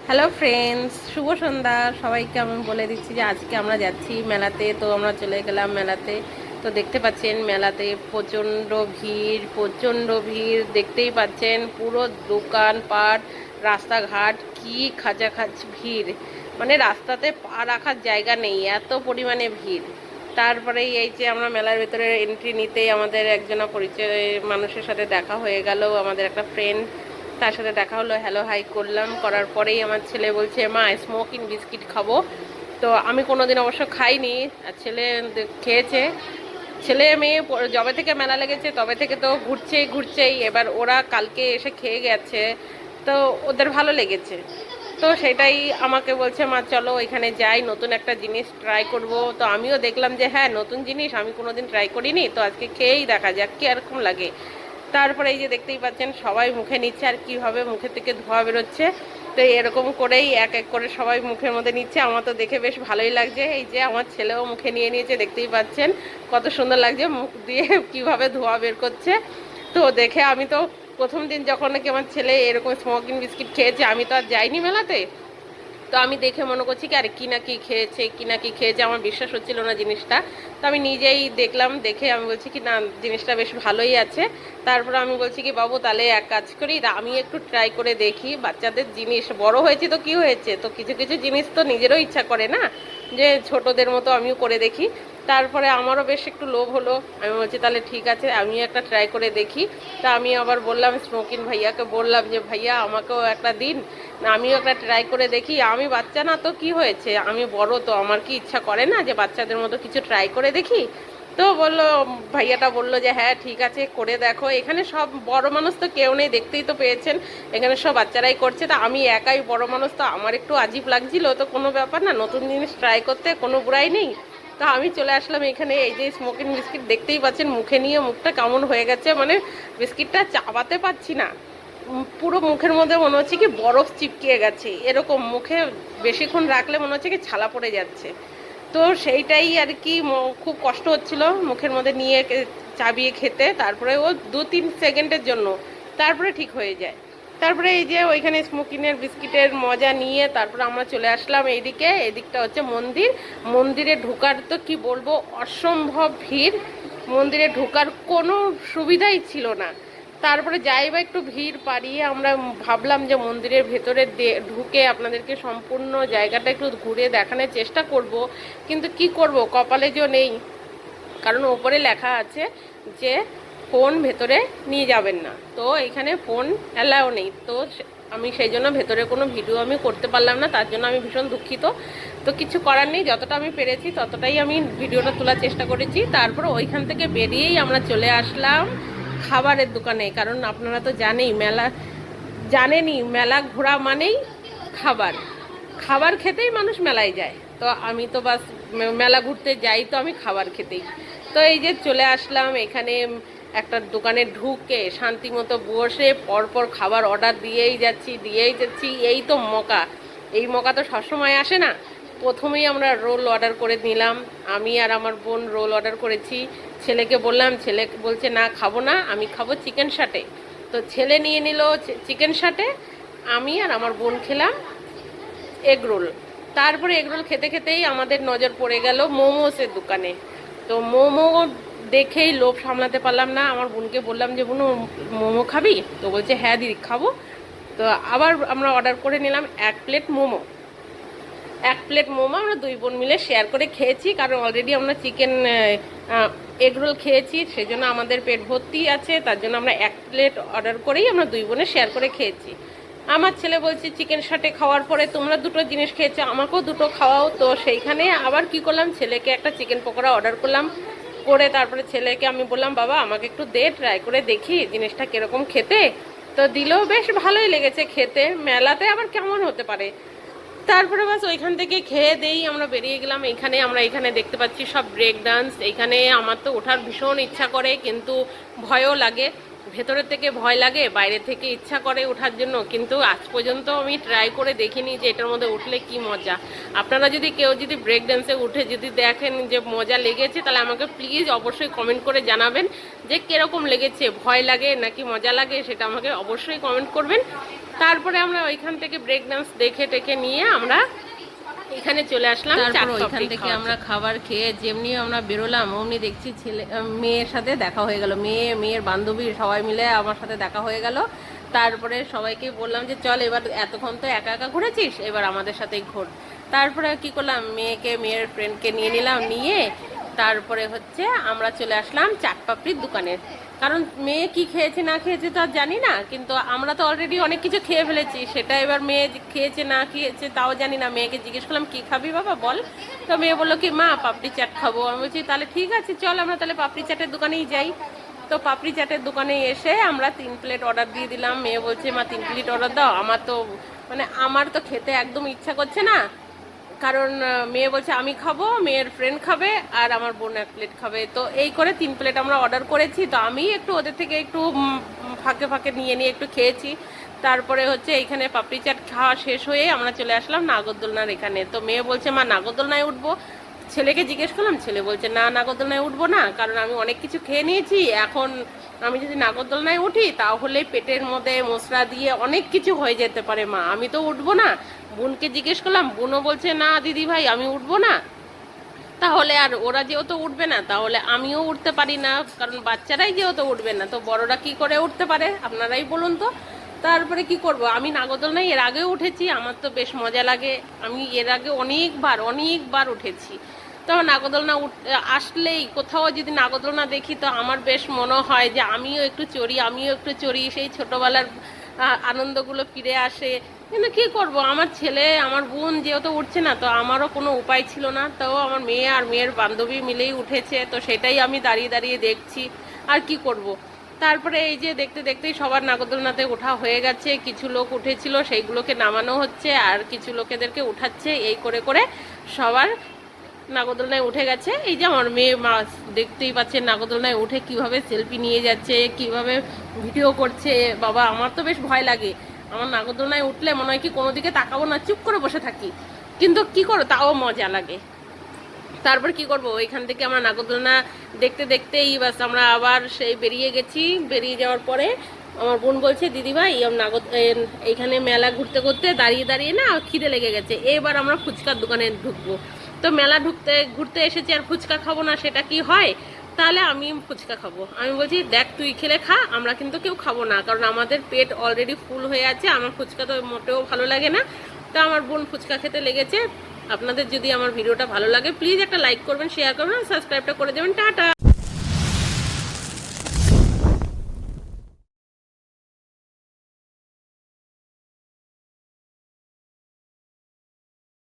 Hello friends, শুভ সন্ধ্যা সবাইকে। আমি বলে দিচ্ছি যে আজকে আমরা যাচ্ছি মেলাতে। তো আমরা চলে গেলাম মেলাতে। তো দেখতে পাচ্ছেন মেলাতে প্রচণ্ড ভিড় দেখতেই পাচ্ছেন। পুরো দোকানপাট, রাস্তাঘাট কি খাচাখাচ ভিড়, মানে রাস্তাতে পা রাখার জায়গা নেই, এত পরিমাণে ভিড়। তারপরে এই যে আমরা মেলার ভেতরে এন্ট্রি নিতেই আমাদের একজনা পরিচয় মানুষের সাথে দেখা হয়ে গেল, আমাদের একটা ফ্রেন্ড। তার সাথে দেখা হলো, হ্যালো হাই করলাম। করার পরেই আমার ছেলে বলছে, মা স্মোকিং বিস্কিট খাবো। তো আমি কোনোদিন অবশ্য খাইনি, আর ছেলে খেয়েছে। ছেলে মেয়ে যবে থেকে মেলা লেগেছে তবে থেকে তো ঘুরছেই। এবার ওরা কালকে এসে খেয়ে গেছে, তো ওদের ভালো লেগেছে। তো সেটাই আমাকে বলছে, মা চলো এখানে যাই, নতুন একটা জিনিস ট্রাই করব। তো আমিও দেখলাম যে হ্যাঁ, নতুন জিনিস আমি কোনোদিন ট্রাই করিনি, তো আজকে খেয়েই দেখা যাক কীরকম লাগে। তারপরে এই যে দেখতেই পাচ্ছেন সবাই মুখে নিচ্ছে, আর কীভাবে মুখে থেকে ধোঁয়া বেরোচ্ছে। তো এরকম করেই এক এক করে সবাই মুখের মধ্যে নিচ্ছে। আমার তো দেখে বেশ ভালোই লাগছে। এই যে আমার ছেলেও মুখে নিয়ে নিয়েছে, দেখতেই পাচ্ছেন কত সুন্দর লাগছে, মুখ দিয়ে কিভাবে ধোঁয়া বের করছে। তো দেখে আমি তো প্রথম দিন যখন নাকি আমার ছেলে এরকম স্মোকিং বিস্কিট খেয়েছে, আমি তো আর যাইনি মেলাতে। তো আমি দেখে মনে করছি কি আরে কি না কি খেয়েছে, আমার বিশ্বাস হচ্ছিল না জিনিসটা। তো আমি নিজেই দেখলাম, দেখে আমি বলছি কি না, জিনিসটা বেশ ভালোই আছে। তারপর আমি বলছি কি বাবু তাহলে এক কাজ করি, আমি একটু ট্রাই করে দেখি। বাচ্চাদের জিনিস, বড় হয়েছে তো কি হয়েছে, তো কিছু কিছু জিনিস তো নিজেরও ইচ্ছা করে না যে ছোটদের মতো আমিও করে দেখি। তারপরে আমারও বেশ একটু লোভ হলো, আমি বলছি তাহলে ঠিক আছে আমি একটা ট্রাই করে দেখি। তা আমি আবার বললাম স্মোকিন ভাইয়াকে, বললাম যে ভাইয়া আমাকেও একটা দিন, না আমিও একটা ট্রাই করে দেখি। আমি বাচ্চা না তো কি হয়েছে, আমি বড়, তো আমার কি ইচ্ছা করে না যে বাচ্চাদের মতো কিছু ট্রাই করে দেখি। তো বললো, ভাইয়াটা বললো যে হ্যাঁ ঠিক আছে করে দেখো। এখানে সব বড় মানুষ তো কেউ নেই, দেখতেই তো পেয়েছেন এখানে সব বাচ্চারাই করছে। তা আমি একাই বড় মানুষ, তো আমার একটু আজীব লাগছিল। তো কোনো ব্যাপার না, নতুন জিনিস ট্রাই করতে কোনো বুড়াই নেই। তো আমি চলে আসলাম এখানে। এই যে স্মোকিং বিস্কিট দেখতেই পাচ্ছেন, মুখে নিয়ে মুখটা কেমন হয়ে গেছে, মানে বিস্কিটটা চাবাতে পারছি না। পুরো মুখের মধ্যে মনে হচ্ছে কি বরফ চিপকিয়ে গেছে, এরকম মুখে বেশিক্ষণ রাখলে মনে হচ্ছে কি ছালা পড়ে যাচ্ছে। তো সেইটাই আর কি, খুব কষ্ট হচ্ছিল মুখের মধ্যে নিয়ে চাবিয়ে খেতে। তারপরে ও 2-3 সেকেন্ডের জন্য, তারপরে ঠিক হয়ে যায়। তারপরে এই যে ওইখানে স্মোকিনের বিস্কিটের মজা নিয়ে তারপরে আমরা চলে আসলাম এইদিকে। এদিকটা হচ্ছে মন্দির। মন্দিরে ঢোকার তো কি বলবো, অসম্ভব ভিড়। মন্দিরে ঢোকার কোনো সুবিধাই ছিল না। তারপরে যাই বা একটু ভিড় পাড়িয়ে আমরা ভাবলাম যে মন্দিরের ভেতরে ঢুকে আপনাদেরকে সম্পূর্ণ জায়গাটা একটু ঘুরে দেখানোর চেষ্টা করব। কিন্তু কি করব, কপালে যে নেই। কারণ ওপরে লেখা আছে যে ফোন ভেতরে নিয়ে যাবেন না, তো এখানে ফোন অ্যালাও নেই। তো আমি সেই জন্য ভেতরে কোনো ভিডিও আমি করতে পারলাম না, তার জন্য আমি ভীষণ দুঃখিত। তো কিছু করার নেই, যতটা আমি পেরেছি ততটাই আমি ভিডিওটা তোলার চেষ্টা করেছি। তারপর ওইখান থেকে বেরিয়েই আমরা চলে আসলাম খাবারের দোকানে। কারণ আপনারা তো জানেনই মেলা ঘোরা মানেই খাবার। খাবার খেতেই মানুষ মেলায় যায়। তো আমি তো বাস মেলা ঘুরতে যাই, তো আমি খাবার খেতেই। তো এই যে চলে আসলাম এখানে একটা দোকানে ঢুকে শান্তি মতো বসে পরপর খাবার অর্ডার দিয়েই যাচ্ছি। এই তো মকা, এই মকা তো সবসময় আসে না। প্রথমেই আমরা রোল অর্ডার করে নিলাম, আমি আর আমার বোন রোল অর্ডার করেছি। ছেলেকে বললাম, ছেলে বলছে না খাবো না, আমি খাবো চিকেন সাটে। তো ছেলে নিয়ে নিল চিকেন সাটে, আমি আর আমার বোন খেলাম এগ রোল। তারপরে এগ রোল খেতে খেতেই আমাদের নজর পড়ে গেল মোমোসের দোকানে। তো মোমো দেখেই লোভ সামলাতে পারলাম না, আমার বোনকে বললাম যে বোন মোমো খাবি, তো বলছে হ্যাঁ দিদি খাবো। তো আবার আমরা অর্ডার করে নিলাম 1 প্লেট মোমো আমরা 2 বোন মিলে শেয়ার করে খেয়েছি। কারণ অলরেডি আমরা চিকেন এগ রোল খেয়েছি, সেই জন্য আমাদের পেট ভর্তি আছে। তার জন্য আমরা 1 প্লেট অর্ডার করেই আমরা 2 বোনে শেয়ার করে খেয়েছি। আমার ছেলে বলছে চিকেন সাটে খাওয়ার পরে তোমরা দুটো জিনিস খেয়েছো, আমাকেও দুটো খাওয়াও। তো সেইখানে আবার কি করলাম, ছেলেকে একটা চিকেন পকোড়া অর্ডার করলাম। করে তারপরে ছেলেকে আমি বললাম বাবা আমাকে একটু দে, ট্রাই করে দেখি জিনিসটা কীরকম খেতে। তো দিলেও বেশ ভালোই লেগেছে খেতে, মেলাতে আবার কেমন হতে পারে। তারপরে বাস ওইখান থেকে খেয়ে দেই আমরা বেরিয়ে গেলাম। এখানে দেখতে পাচ্ছি সব ব্রেক ডান্স। এইখানে আমার তো ওঠার ভীষণ ইচ্ছা করে, কিন্তু ভয়ও লাগে। ভেতরের থেকে ভয় লাগে, বাইরে থেকে ইচ্ছা করে ওঠার জন্য, কিন্তু আজ পর্যন্ত আমি ট্রাই করে দেখিনি যে এটার মধ্যে উঠলে কি মজা। আপনারা যদি কেউ ব্রেক ডান্সে উঠে যদি দেখেন যে মজা লেগেছে, তাহলে আমাকে প্লিজ অবশ্যই কমেন্ট করে জানাবেন যে কীরকম লেগেছে, ভয় লাগে নাকি মজা লাগে, সেটা আমাকে অবশ্যই কমেন্ট করবেন। তারপরে আমরা ওইখান থেকে ব্রেক ডান্স দেখে টেকে নিয়ে আমরা এখানে চলে আসলাম। তারপর ওইখান থেকে আমরা খাবার খেয়ে যেমনি আমরা বেরোলাম অমনি দেখছি ছেলে মেয়ের সাথে দেখা হয়ে গেল, মেয়ের বান্ধবী সবাই মিলে আমার সাথে দেখা হয়ে গেল। তারপরে সবাইকে বললাম যে চল এবার এতক্ষণ তো একা একা ঘুরেছিস, এবার আমাদের সাথেই ঘোর। তারপরে কি করলাম, মেয়ের ফ্রেন্ডকে নিয়ে নিলাম, নিয়ে তারপরে হচ্ছে আমরা চলে আসলাম চাট পাপড়ির দোকানে। কারণ মেয়ে কি খেয়েছে না খেয়েছে তো আর জানি না, কিন্তু আমরা তো অলরেডি অনেক কিছু খেয়ে ফেলেছি, সেটা এবার মেয়ে খেয়েছে না খেয়েছে তাও জানি না। মেয়েকে জিজ্ঞেস করলাম কি খাবি বাবা বল, তো মেয়ে বললো কি মা পাপড়ি চাট খাবো। আমি বলছি তাহলে ঠিক আছে চল আমরা তাহলে পাপড়ি চাটের দোকানেই যাই। তো পাপড়ি চাটের দোকানে এসে আমরা 3 প্লেট অর্ডার দিয়ে দিলাম। মেয়ে বলছে মা 3 প্লেট অর্ডার দাও, আমার তো খেতে একদম ইচ্ছা করছে না। কারণ মেয়ে বলছে আমি খাবো, মেয়ের ফ্রেন্ড খাবে, আর আমার বোন 1 প্লেট খাবে। তো এই করে 3 প্লেট আমরা অর্ডার করেছি। তো আমি একটু ওদের থেকে একটু ফাঁকে ফাঁকে নিয়ে একটু খেয়েছি। তারপরে হচ্ছে এইখানে পাপড়ি চাট খাওয়া শেষ হয়ে আমরা চলে আসলাম নাগরদোলনার এখানে। তো মেয়ে বলছে মা নাগরদোলনায় উঠবো। ছেলেকে জিজ্ঞেস করলাম, ছেলে বলছে না নাগরদোলনায় উঠবো না, কারণ আমি অনেক কিছু খেয়ে নিয়েছি, এখন আমি যদি নাগরদোলনায় উঠি তাহলে পেটের মধ্যে মশলা দিয়ে অনেক কিছু হয়ে যেতে পারে মা, আমি তো উঠবো না। বোনকে জিজ্ঞেস করলাম, বোনও বলছে না দিদি ভাই আমি উঠবো না। তাহলে আর ওরা যেহেতু উঠবে না তাহলে আমিও উঠতে পারি না, কারণ বাচ্চারাই যেহেতু উঠবে না তো বড়রা কি করে উঠতে পারে আপনারাই বলুন তো। তারপরে কি করব, আমি নাগরদোলনায় এর আগেও উঠেছি, আমার তো বেশ মজা লাগে, আমি এর আগে অনেকবার উঠেছি। তো আমার নাগরদোলনা আসলেই কোথাও যদি নাগরদোলনা দেখি তো আমার বেশ মনে হয় যে আমিও একটু চড়ি, সেই ছোটোবেলার আনন্দগুলো ফিরে আসে। কিন্তু কী করব, আমার ছেলে আমার বোন যেহেতু উঠছে না তো আমারও কোনো উপায় ছিল না। তো আমার মেয়ে আর মেয়ের বান্ধবী মিলেই উঠেছে, তো সেটাই আমি দাঁড়িয়ে দাঁড়িয়ে দেখছি, আর কি করব। তারপরে এই যে দেখতে দেখতেই সবার নাগরদোলনাতে ওঠা হয়ে গেছে, কিছু লোক উঠেছিল সেইগুলোকে নামানো হচ্ছে, আর কিছু লোকেদেরকে উঠাচ্ছে, এই করে করে সবার নাগরদোলনায় উঠে গেছে। এই যে আমার মেয়ে দেখতেই পাচ্ছেন নাগরদোলনায় উঠে কিভাবে সেলফি নিয়ে যাচ্ছে, কিভাবে ভিডিও করছে। বাবা আমার তো বেশ ভয় লাগে, আমার নাগরদোলনায় উঠলে মনে হয় কি কোনো দিকে তাকাবো না, চুপ করে বসে থাকি, কিন্তু কি করো তাও মজা লাগে। তারপর কি করব, ওইখান থেকে আমরা নাগরদোলনা দেখতে দেখতেই বাস আমরা আবার সেই বেরিয়ে গেছি। বেরিয়ে যাওয়ার পরে আমার বোন বলছে দিদি ভাই এইখানে মেলা ঘুরতে ঘুরতে দাঁড়িয়ে দাঁড়িয়ে না খিদে লেগে গেছে, এবার আমরা ফুচকার দোকানে ঢুকবো। তো মেলা ঘুরতে এসেছি আর ফুচকা খাবো না সেটা কি হয়, তাহলে আমি ফুচকা খাবো। আমি বলছি দেখ তুই খেলে খা, আমরা কিন্তু কেউ খাবো না, কারণ আমাদের পেট অলরেডি ফুল হয়ে আছে, আমার ফুচকা তো মোটেও ভালো লাগে না। তো আমার বোন ফুচকা খেতে লেগেছে। আপনাদের যদি আমার ভিডিওটা ভালো লাগে প্লিজ একটা লাইক করবেন, শেয়ার করবেন, সাবস্ক্রাইবটা করে দেবেন। টাটা।